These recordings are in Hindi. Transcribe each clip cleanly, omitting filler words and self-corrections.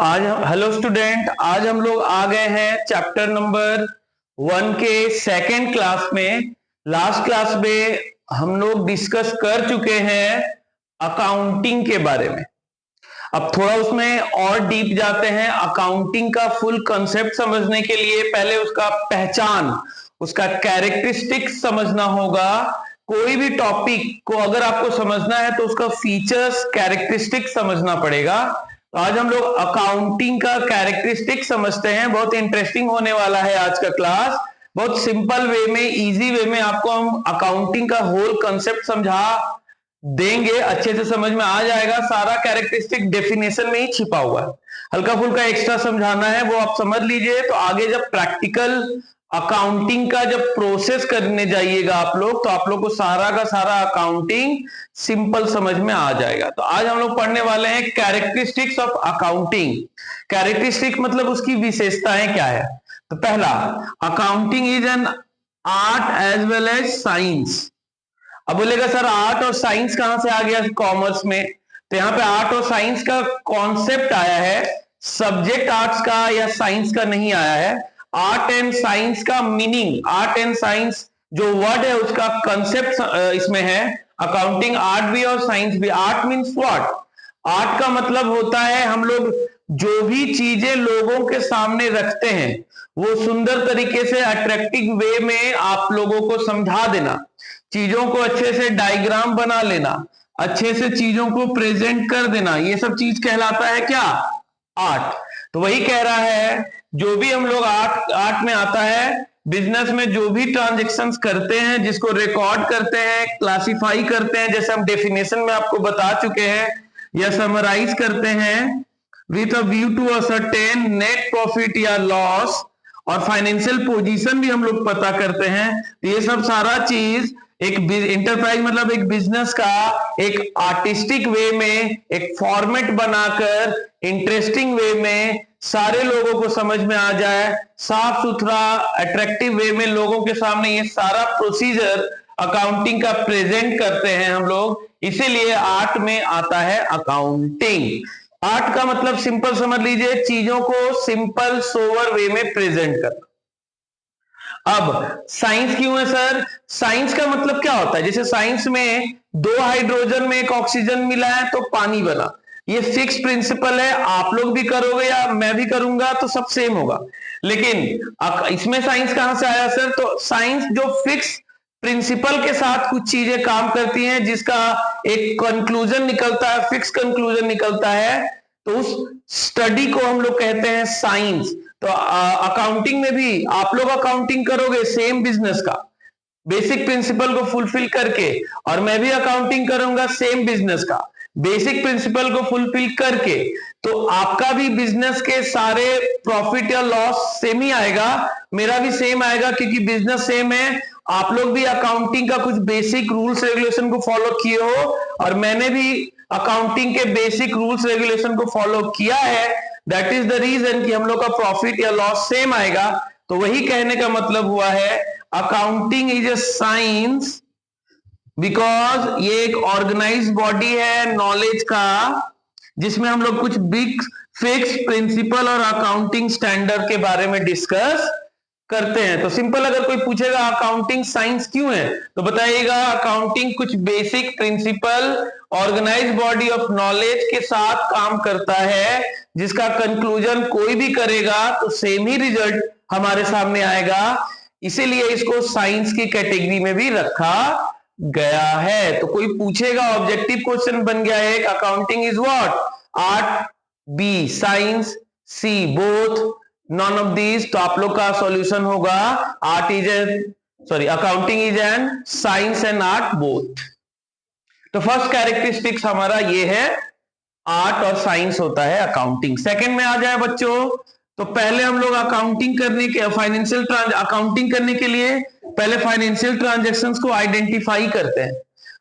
आज हेलो स्टूडेंट, आज हम लोग आ गए हैं चैप्टर नंबर 1 के सेकंड क्लास में। लास्ट क्लास में हम लोग डिस्कस कर चुके हैं अकाउंटिंग के बारे में। अब थोड़ा उसमें और डीप जाते हैं। अकाउंटिंग का फुल कंसेप्ट समझने के लिए पहले उसका पहचान, उसका कैरेक्टरिस्टिक्स समझना होगा। कोई भी टॉपिक को अगर आपको समझना है तो उसका फीचर्स, कैरेक्टरिस्टिक्स समझना पड़ेगा। तो आज हम लोग अकाउंटिंग का कैरेक्टरिस्टिक समझते हैं। बहुत इंटरेस्टिंग होने वाला है आज का क्लास। बहुत सिंपल वे में, इजी वे में आपको हम अकाउंटिंग का होल कंसेप्ट समझा देंगे। अच्छे से समझ में आ जाएगा। सारा कैरेक्टरिस्टिक डेफिनेशन में ही छिपा हुआ है। हल्का फुल्का एक्स्ट्रा समझाना है वो आप समझ लीजिए। तो आगे जब प्रैक्टिकल अकाउंटिंग का जब प्रोसेस करने जाइएगा आप लोग, तो आप लोग को सारा का सारा अकाउंटिंग सिंपल समझ में आ जाएगा। तो आज हम लोग पढ़ने वाले हैं कैरेक्टरिस्टिक्स ऑफ अकाउंटिंग। कैरेक्टरिस्टिक मतलब उसकी विशेषताएं क्या है। तो पहला, accounting is an art as well as science. अब बोलेगा सर आर्ट और साइंस कहां से आ गया कॉमर्स में। तो यहाँ पे आर्ट और साइंस का कॉन्सेप्ट आया है, सब्जेक्ट आर्ट्स का या साइंस का नहीं आया है। आर्ट एंड साइंस का मीनिंग, आर्ट एंड साइंस जो वर्ड है उसका कंसेप्ट इसमें है। अकाउंटिंग आर्ट भी और साइंस भी। Art means what? आर्ट का मतलब होता है हम लोग जो भी चीजें लोगों के सामने रखते हैं वो सुंदर तरीके से अट्रैक्टिव वे में आप लोगों को समझा देना, चीजों को अच्छे से डायग्राम बना लेना, अच्छे से चीजों को प्रेजेंट कर देना, ये सब चीज कहलाता है क्या? आर्ट। तो वही कह रहा है, जो भी हम लोग आर्ट में आता है, बिजनेस में जो भी ट्रांजेक्शन्स करते हैं, जिसको रिकॉर्ड करते हैं, क्लासिफाई करते हैं, जैसे हम डेफिनेशन में आपको बता चुके हैं, या समराइज करते हैं with a view to ascertain net profit या लॉस, और फाइनेंशियल पोजीशन भी हम लोग पता करते हैं। ये सब सारा चीज एक इंटरप्राइज मतलब एक बिजनेस का एक आर्टिस्टिक वे में, एक फॉर्मेट बनाकर इंटरेस्टिंग वे में सारे लोगों को समझ में आ जाए, साफ सुथरा अट्रैक्टिव वे में लोगों के सामने ये सारा प्रोसीजर अकाउंटिंग का प्रेजेंट करते हैं हम लोग। इसीलिए आर्ट में आता है अकाउंटिंग। आर्ट का मतलब सिंपल समझ लीजिए, चीजों को सिंपल सोवर वे में प्रेजेंट करना। अब साइंस क्यों है सर? साइंस का मतलब क्या होता है? जैसे साइंस में दो हाइड्रोजन में एक ऑक्सीजन मिला है तो पानी बना। ये फिक्स प्रिंसिपल है, आप लोग भी करोगे या मैं भी करूंगा तो सब सेम होगा। लेकिन इसमें साइंस कहां से आया सर? तो साइंस जो फिक्स प्रिंसिपल के साथ कुछ चीजें काम करती हैं, जिसका एक कंक्लूजन निकलता है, फिक्स कंक्लूजन निकलता है, तो उस स्टडी को हम लोग कहते हैं साइंस। तो अकाउंटिंग में भी आप लोग अकाउंटिंग करोगे सेम बिजनेस का, बेसिक प्रिंसिपल को फुलफिल करके, और मैं भी अकाउंटिंग करूंगा सेम बिजनेस का, बेसिक प्रिंसिपल को फुलफिल करके। तो आपका भी बिजनेस के सारे प्रॉफिट या लॉस सेम ही आएगा, मेरा भी सेम आएगा, क्योंकि बिजनेस सेम है। आप लोग भी अकाउंटिंग का कुछ बेसिक रूल्स रेगुलेशन को फॉलो किए हो, और मैंने भी अकाउंटिंग के बेसिक रूल्स रेगुलेशन को फॉलो किया है। दैट इज द रीजन कि हम लोग का प्रॉफिट या लॉस सेम आएगा। तो वही कहने का मतलब हुआ है accounting is a science, because ये एक ऑर्गेनाइज बॉडी है नॉलेज का, जिसमें हम लोग कुछ बिग फिक्स प्रिंसिपल और अकाउंटिंग स्टैंडर्ड के बारे में डिस्कस करते हैं। तो सिंपल अगर कोई पूछेगा अकाउंटिंग साइंस क्यों है, तो बताइएगा अकाउंटिंग कुछ basic principle, organize body of knowledge के साथ काम करता है, जिसका कंक्लूजन कोई भी करेगा तो सेम ही रिजल्ट हमारे सामने आएगा। इसीलिए इसको साइंस की कैटेगरी में भी रखा गया है। तो कोई पूछेगा, ऑब्जेक्टिव क्वेश्चन बन गया एक, accounting is what? Art, B science, C both, none of these. तो आप लोग का सॉल्यूशन होगा art is an accounting is an science and art both. तो फर्स्ट कैरेक्टरिस्टिक्स हमारा ये है, आर्ट और साइंस होता है अकाउंटिंग। सेकंड में आ जाए बच्चों, तो पहले हम लोग अकाउंटिंग करने के अकाउंटिंग करने के लिए पहले फाइनेंशियल ट्रांजैक्शंस को आइडेंटिफाई करते हैं।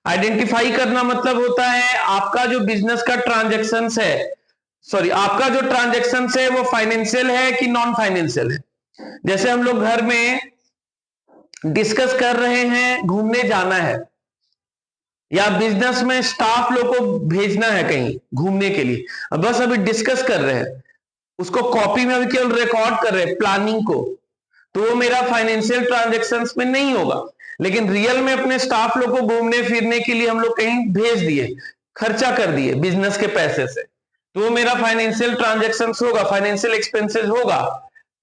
आइडेंटिफाई करना मतलब होता है आपका जो बिजनेस का ट्रांजैक्शंस है, आपका जो ट्रांजैक्शंस है वो फाइनेंशियल है कि नॉन फाइनेंशियल है। जैसे हम लोग घर में डिस्कस कर रहे हैं घूमने जाना है, या बिजनेस में स्टाफ लोग को भेजना है कहीं घूमने के लिए, बस अभी डिस्कस कर रहे हैं, उसको कॉपी में अभी केवल रिकॉर्ड कर रहे हैं प्लानिंग को, तो वो मेरा फाइनेंशियल ट्रांजेक्शन्स में नहीं होगा। लेकिन रियल में अपने स्टाफ लोग को घूमने फिरने के लिए हम लोग कहीं भेज दिए, खर्चा कर दिए बिजनेस के पैसे से, तो वो मेरा फाइनेंशियल ट्रांजेक्शन्स होगा, फाइनेंशियल एक्सपेंसेस होगा।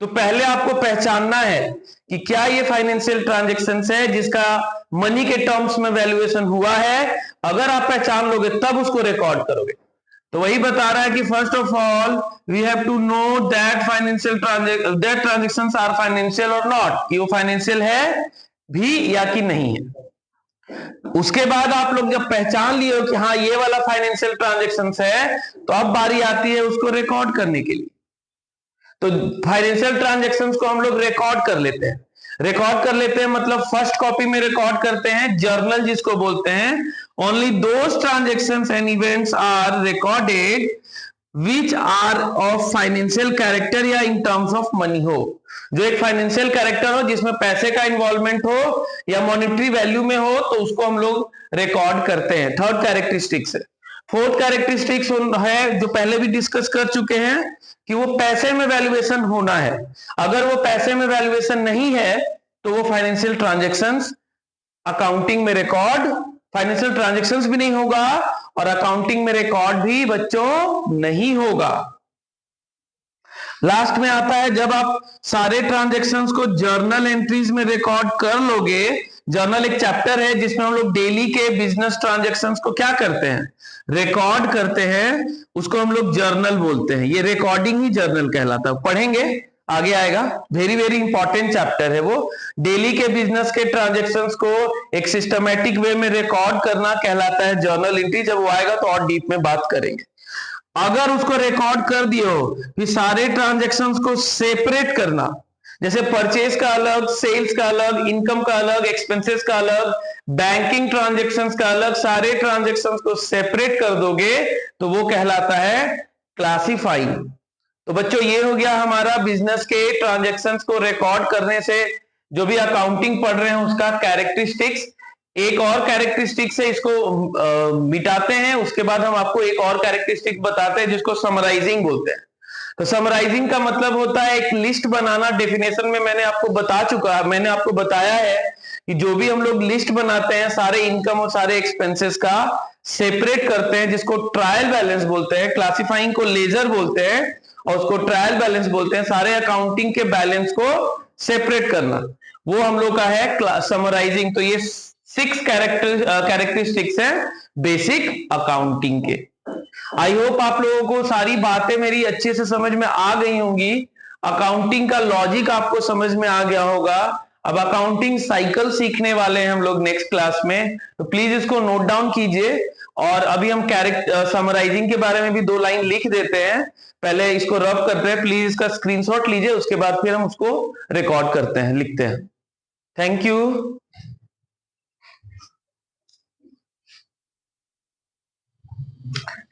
तो पहले आपको पहचानना है कि क्या ये फाइनेंशियल ट्रांजेक्शन्स है जिसका मनी के टर्म्स में वैल्यूएशन हुआ है। अगर आप पहचान लोगे तब उसको रिकॉर्ड करोगे। तो वही बता रहा है कि first of all we have to know that financial that transactions are financial और नॉट, कि वो फाइनेंशियल है भी या कि नहीं है। उसके बाद आप लोग जब पहचान लिए हो कि हाँ ये वाला फाइनेंशियल ट्रांजेक्शंस है, तो अब बारी आती है उसको रिकॉर्ड करने के लिए। तो फाइनेंशियल ट्रांजेक्शंस को हम लोग रिकॉर्ड कर लेते हैं। रिकॉर्ड कर लेते हैं मतलब फर्स्ट कॉपी में रिकॉर्ड करते हैं, जर्नल जिसको बोलते हैं। Only those transactions and events are recorded which are of financial character या इन टर्म्स ऑफ मनी हो, जो एक फाइनेंशियल कैरेक्टर हो, जिसमें पैसे का इन्वॉल्वमेंट हो या मॉनिटरी वैल्यू में हो, तो उसको हम लोग रिकॉर्ड करते हैं। थर्ड कैरेक्टरिस्टिक्स है। फोर्थ कैरेक्टरिस्टिक्स है जो पहले भी डिस्कस कर चुके हैं कि वो पैसे में वैल्यूएशन होना है। अगर वो पैसे में वैल्यूएशन नहीं है तो वो फाइनेंशियल ट्रांजैक्शंस अकाउंटिंग में रिकॉर्ड, फाइनेंशियल ट्रांजैक्शंस भी नहीं होगा और अकाउंटिंग में रिकॉर्ड भी बच्चों नहीं होगा। लास्ट में आता है जब आप सारे ट्रांजैक्शंस को जर्नल एंट्रीज में रिकॉर्ड कर लोगे। जर्नल एक चैप्टर है जिसमें हम लोग डेली के बिजनेस ट्रांजैक्शंस को क्या करते हैं, रिकॉर्ड करते हैं, उसको हम लोग जर्नल बोलते हैं। ये रिकॉर्डिंग ही जर्नल कहलाता है, पढ़ेंगे आगे आएगा। वेरी वेरी इंपॉर्टेंट चैप्टर है वो। डेली के बिजनेस के ट्रांजैक्शंस को एक सिस्टमैटिक वे में रिकॉर्ड करना कहलाता है जर्नल एंट्री। जब वो आएगा तो और डीप में बात करेंगे। अगर उसको रिकॉर्ड कर दियो फिर सारे ट्रांजैक्शंस को सेपरेट करना, जैसे परचेज का अलग, सेल्स का अलग, इनकम का अलग, एक्सपेंसेस का अलग, बैंकिंग ट्रांजैक्शंस का अलग, सारे ट्रांजैक्शंस को सेपरेट कर दोगे तो वो कहलाता है क्लासिफाइंग। तो बच्चों ये हो गया हमारा बिजनेस के ट्रांजैक्शंस को रिकॉर्ड करने से जो भी अकाउंटिंग पढ़ रहे हैं उसका कैरेक्टरिस्टिक्स। एक और कैरेक्टरिस्टिक्स है, इसको मिटाते हैं, उसके बाद हम आपको एक और कैरेक्टरिस्टिक बताते हैं जिसको समराइजिंग बोलते हैं। तो समराइजिंग का मतलब होता है एक लिस्ट बनाना। डेफिनेशन में मैंने आपको बताया है कि जो भी हम लोग लिस्ट बनाते हैं सारे इनकम और सारे एक्सपेंसेस का सेपरेट करते हैं, जिसको ट्रायल बैलेंस बोलते हैं। क्लासिफाइंग को लेजर बोलते हैं और उसको ट्रायल बैलेंस बोलते हैं। सारे अकाउंटिंग के बैलेंस को सेपरेट करना वो हम लोग का है समराइजिंग। तो ये 6 कैरेक्टरिस्टिक्स है बेसिक अकाउंटिंग के। आई होप आप लोगों को सारी बातें मेरी अच्छे से समझ में आ गई होंगी। अकाउंटिंग का लॉजिक आपको समझ में आ गया होगा। अब अकाउंटिंग साइकिल सीखने वाले हैं हम लोग नेक्स्ट क्लास में, तो प्लीज इसको नोट डाउन कीजिए। और अभी हम समराइजिंग के बारे में भी 2 लाइन लिख देते हैं। पहले इसको रब करते हैं, प्लीज इसका स्क्रीनशॉट लीजिए, उसके बाद फिर हम उसको रिकॉर्ड करते हैं, लिखते हैं। Thank you.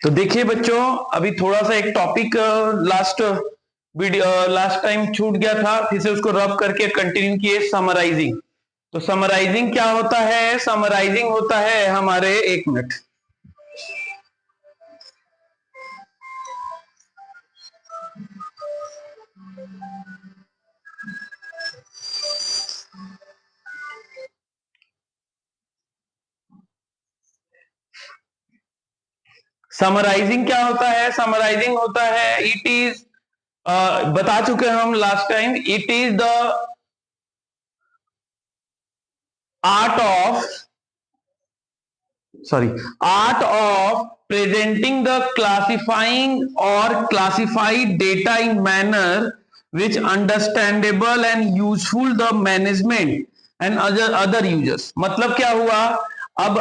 तो देखिए बच्चों, अभी थोड़ा सा एक टॉपिक लास्ट टाइम छूट गया था, फिर से उसको रब करके कंटिन्यू किए। समराइजिंग। तो समराइजिंग क्या होता है? समराइजिंग होता है हमारे, 1 मिनट, समराइजिंग क्या होता है? समराइजिंग होता है, इट इज बता चुके हम last time, it is the art of presenting the classifying or classified data in manner which understandable and useful the management and other users। मतलब क्या हुआ, अब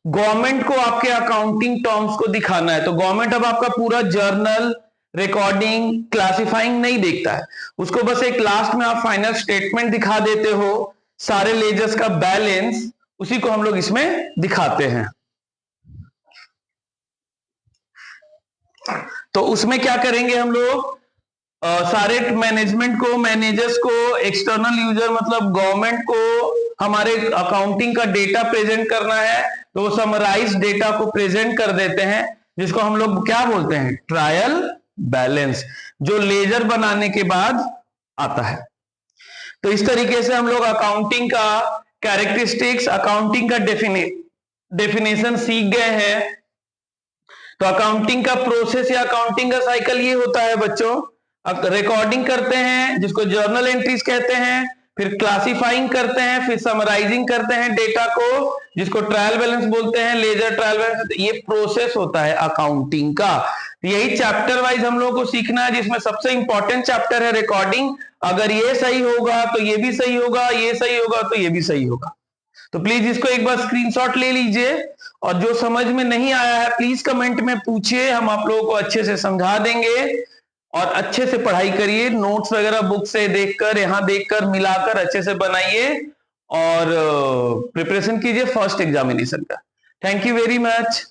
गवर्नमेंट को आपके अकाउंटिंग टर्म्स को दिखाना है, तो गवर्नमेंट अब आपका पूरा जर्नल, रिकॉर्डिंग, क्लासिफाइंग नहीं देखता है, उसको बस एक लास्ट में आप फाइनल स्टेटमेंट दिखा देते हो, सारे लेजर्स का बैलेंस, उसी को हम लोग इसमें दिखाते हैं। तो उसमें क्या करेंगे हम लोग, सारे मैनेजमेंट को, मैनेजर्स को, एक्सटर्नल यूजर मतलब गवर्नमेंट को हमारे अकाउंटिंग का डेटा प्रेजेंट करना है तो वो समराइज डेटा को प्रेजेंट कर देते हैं, जिसको हम लोग क्या बोलते हैं, ट्रायल बैलेंस, जो लेजर बनाने के बाद आता है। तो इस तरीके से हम लोग अकाउंटिंग का कैरेक्टरिस्टिक्स, अकाउंटिंग का डेफिनेशन सीख गए हैं। तो अकाउंटिंग का प्रोसेस या अकाउंटिंग का साइकिल ये होता है बच्चों, रिकॉर्डिंग करते हैं जिसको जर्नल एंट्रीज कहते हैं, फिर क्लासिफाइंग करते हैं, फिर समराइजिंग करते हैं डेटा को जिसको ट्रायल बैलेंस बोलते हैं, लेजर ट्रायल बैलेंस, ये प्रोसेस होता है अकाउंटिंग का। यही चैप्टर वाइज हम लोग को सीखना है, जिसमें सबसे इंपॉर्टेंट चैप्टर है रिकॉर्डिंग। अगर ये सही होगा तो ये भी सही होगा, ये सही होगा तो ये भी सही होगा। तो प्लीज इसको एक बार स्क्रीनशॉट ले लीजिए, और जो समझ में नहीं आया है प्लीज कमेंट में पूछिए, हम आप लोगों को अच्छे से समझा देंगे। और अच्छे से पढ़ाई करिए, नोट्स वगैरह बुक से देखकर, यहां देखकर, मिलाकर अच्छे से बनाइए और प्रिपरेशन कीजिए फर्स्ट एग्जामिनेशन का। Thank you very much.